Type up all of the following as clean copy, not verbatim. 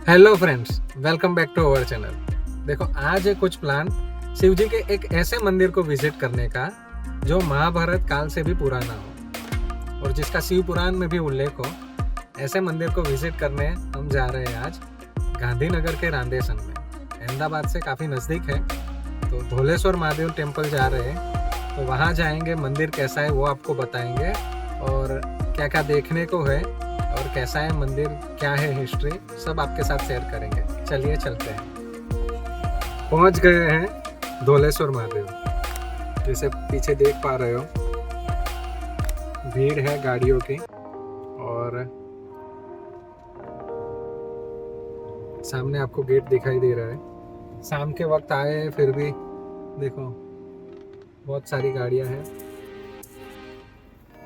Hello friends, welcome back to our channel. देखो, आज है कुछ प्लान शिव जी के एक ऐसे मंदिर को विजिट करने का जो महाभारत काल से भी पुराना हो और जिसका शिव पुराण में भी उल्लेख हो। ऐसे मंदिर को विजिट करने हम जा रहे हैं आज गांधीनगर के रांदेसन में। अहमदाबाद से काफ़ी नज़दीक है, तो धोलेश्वर महादेव टेम्पल जा रहे हैं। तो वहाँ जाएंगे, मंदिर कैसा है वो आपको बताएंगे और क्या क्या देखने को है और कैसा है मंदिर, क्या है हिस्ट्री, सब आपके साथ शेयर करेंगे। चलिए चलते हैं। पहुंच गए हैं धोलेश्वर महादेव। जैसे पीछे देख पा रहे हो, भीड़ है गाड़ियों की और सामने आपको गेट दिखाई दे रहा है। शाम के वक्त आए हैं, फिर भी देखो बहुत सारी गाड़ियां हैं।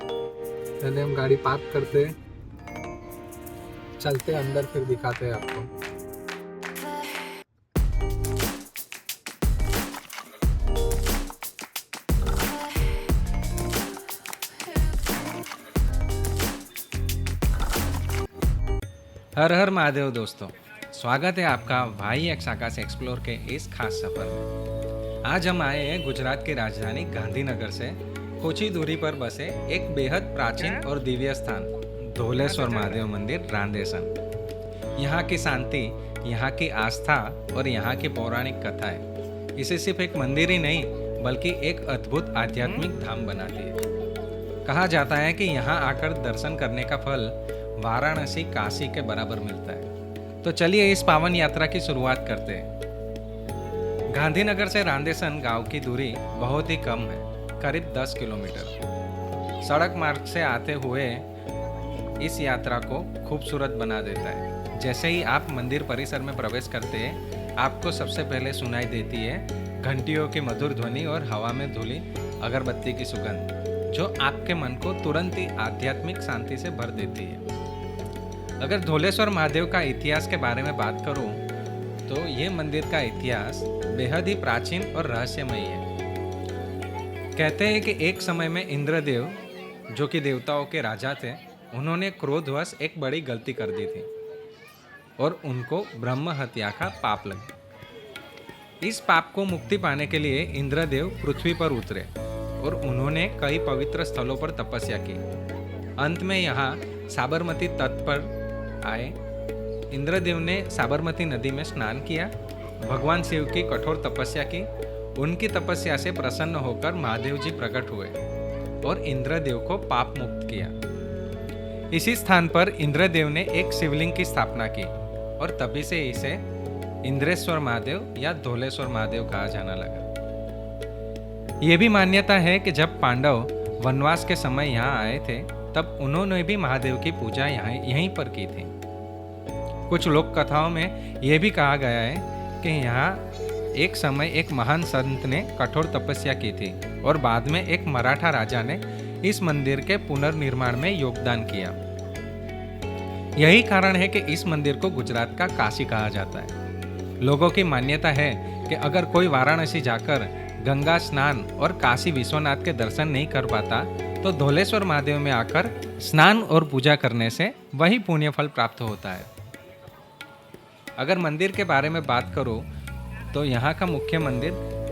पहले हम गाड़ी पार्क करते हैं, चलते अंदर, फिर दिखाते हैं आपको। हर हर महादेव दोस्तों, स्वागत है आपका भाई एक्स आकाश एक्सप्लोर के इस खास सफर में। आज हम आए हैं गुजरात की राजधानी गांधीनगर से कुछ ही दूरी पर बसे एक बेहद प्राचीन और दिव्य स्थान धोलेश्वर महादेव मंदिर रांदेसन। यहाँ की शांति, यहाँ की आस्था और यहाँ की पौराणिक कथाएं इसे सिर्फ एक मंदिर ही नहीं बल्कि एक अद्भुत आध्यात्मिक धाम बनाती है। कहा जाता है कि यहाँ आकर दर्शन करने का फल वाराणसी काशी के बराबर मिलता है। तो चलिए इस पावन यात्रा की शुरुआत करते हैं। गांधीनगर से रांदेसन गांव की दूरी बहुत ही कम है, करीब 10 किलोमीटर। सड़क मार्ग से आते हुए इस यात्रा को खूबसूरत बना देता है। जैसे ही आप मंदिर परिसर में प्रवेश करते हैं, आपको सबसे पहले सुनाई देती है घंटियों की मधुर ध्वनि और हवा में धुली अगरबत्ती की सुगंध, जो आपके मन को तुरंत ही आध्यात्मिक शांति से भर देती है। अगर धोलेश्वर महादेव का इतिहास के बारे में बात करूं, तो ये मंदिर का इतिहास बेहद ही प्राचीन और रहस्यमयी है। कहते हैं कि एक समय में इंद्रदेव, जो कि देवताओं के राजा थे, उन्होंने क्रोधवश एक बड़ी गलती कर दी थी और उनको ब्रह्म हत्या का पाप लगा। इस पाप को मुक्ति पाने के लिए इंद्रदेव पृथ्वी पर उतरे और उन्होंने कई पवित्र स्थलों पर तपस्या की। अंत में यहाँ साबरमती तट पर आए। इंद्रदेव ने साबरमती नदी में स्नान किया, भगवान शिव की कठोर तपस्या की। उनकी तपस्या से प्रसन्न होकर महादेव जी प्रकट हुए और इंद्रदेव को पाप मुक्त किया। इसी स्थान पर इंद्रदेव ने एक शिवलिंग की स्थापना की और तभी से इसे इंद्रेश्वर महादेव या धोलेश्वर महादेव कहा जाना लगा। ये भी मान्यता है कि जब पांडव वनवास के समय यहाँ आए थे, तब उन्होंने भी महादेव की पूजा यहीं पर की थी। कुछ लोक कथाओं में यह भी कहा गया है कि यहाँ एक समय एक महान संत ने कठोर तपस्या की थी और बाद में एक मराठा राजा ने इस मंदिर के पुनर्निर्माण में योगदान किया। यही कारण है कि इस मंदिर को गुजरात का काशी कहा जाता है। लोगों की मान्यता है कि अगर कोई वाराणसी जाकर गंगा स्नान और काशी विश्वनाथ के दर्शन नहीं कर पाता, तो धोलेश्वर महादेव में आकर स्नान और पूजा करने से वही पुण्य फल प्राप्त होता है। अगर मंदिर के बारे में बात करूं, तो यहाँ का मुख्य मंदिर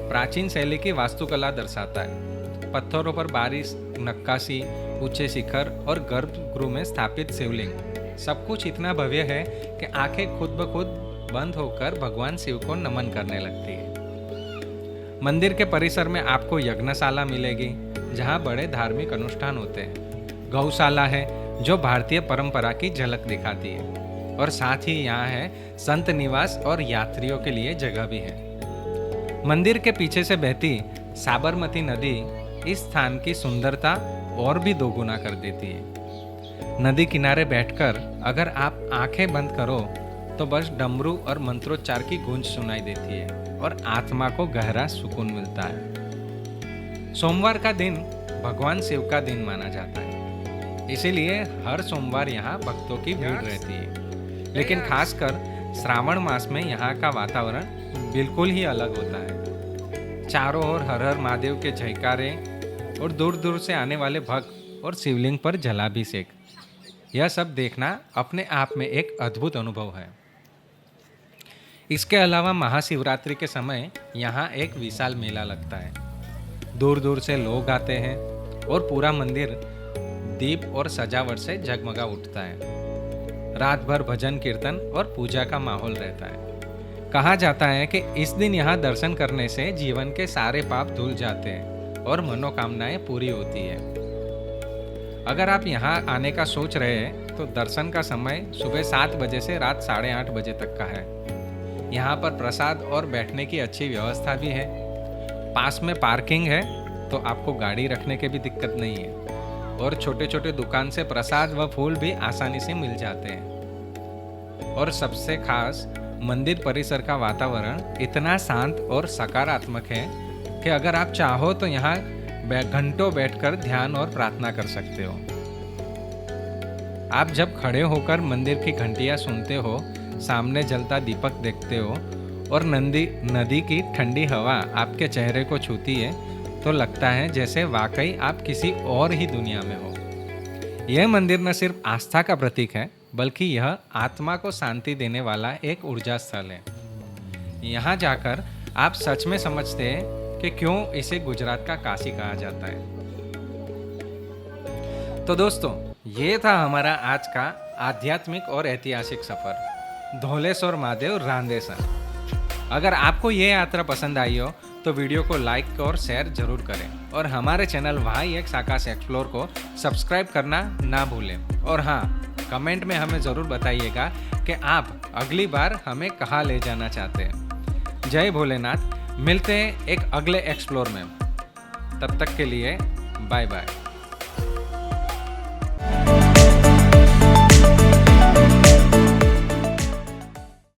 प्राचीन शैली की वास्तुकला दर्शाता है। पत्थरों पर बारिश, नक्काशी, ऊंचे शिखर और गर्भगृह में स्थापित शिवलिंग, सब कुछ इतना भव्य है कि आंखें खुद ब खुद बंद होकर भगवान शिव को नमन करने लगती है। मंदिर के परिसर में आपको यज्ञशाला मिलेगी, जहां बड़े धार्मिक अनुष्ठान होते हैं। गौशाला है, जो भारतीय परंपरा की झलक दिखाती है, और साथ ही यहाँ है संत निवास और यात्रियों के लिए जगह भी है। मंदिर के पीछे से बहती साबरमती नदी इस स्थान की सुंदरता और भी दोगुना कर देती है। नदी किनारे बैठकर अगर आप आंखें बंद करो, तो बस डमरू और मंत्रोच्चार की गूंज सुनाई देती है और आत्मा को गहरा सुकून मिलता है। सोमवार का दिन भगवान शिव का दिन माना जाता है, इसीलिए हर सोमवार यहाँ भक्तों की भीड़ रहती है। लेकिन खासकर श्रावण मास में यहाँ का वातावरण बिल्कुल ही अलग होता है। चारों ओर हर हर महादेव के जयकारे और दूर दूर से आने वाले भक्त और शिवलिंग पर जलाभिषेक, यह सब देखना अपने आप में एक अद्भुत अनुभव है। इसके अलावा महाशिवरात्रि के समय यहाँ एक विशाल मेला लगता है। दूर दूर से लोग आते हैं और पूरा मंदिर दीप और सजावट से जगमगा उठता है। रात भर भजन कीर्तन और पूजा का माहौल रहता है। कहा जाता है कि इस दिन यहाँ दर्शन करने से जीवन के सारे पाप धुल जाते हैं और मनोकामनाएं पूरी होती है। अगर आप यहाँ आने का सोच रहे हैं तो दर्शन का समय सुबह 7 बजे से रात 8:30 बजे तक का है। यहाँ पर प्रसाद और बैठने की अच्छी व्यवस्था भी है। पास में पार्किंग है तो आपको गाड़ी रखने की भी दिक्कत नहीं है और छोटे छोटे दुकान से प्रसाद व फूल भी आसानी से मिल जाते हैं। और सबसे खास मंदिर परिसर का वातावरण इतना शांत और सकारात्मक है कि अगर आप चाहो तो यहाँ घंटों बैठकर ध्यान और प्रार्थना कर सकते हो। आप जब खड़े होकर मंदिर की घंटियाँ सुनते हो, सामने जलता दीपक देखते हो और नदी की ठंडी हवा आपके चेहरे को छूती है तो लगता है जैसे वाकई आप किसी और ही दुनिया में हो। यह मंदिर न सिर्फ आस्था का प्रतीक है बल्कि यह आत्मा को शांति देने वाला एक ऊर्जा स्थल है। यहाँ जाकर आप सच में समझते हैं कि क्यों इसे गुजरात का काशी कहा जाता है। तो दोस्तों, ये था हमारा आज का आध्यात्मिक और ऐतिहासिक सफर धौलेश्वर महादेव रांदेसर। अगर आपको ये यात्रा पसंद आई हो तो वीडियो को लाइक और शेयर जरूर करें और हमारे चैनल भाई एक्स आकाश एक्सप्लोर को सब्सक्राइब करना ना भूलें। और हाँ, कमेंट में हमें ज़रूर बताइएगा कि आप अगली बार हमें कहाँ ले जाना चाहते हैं। जय भोलेनाथ। मिलते हैं एक अगले एक्सप्लोर में। तब तक के लिए बाय बाय।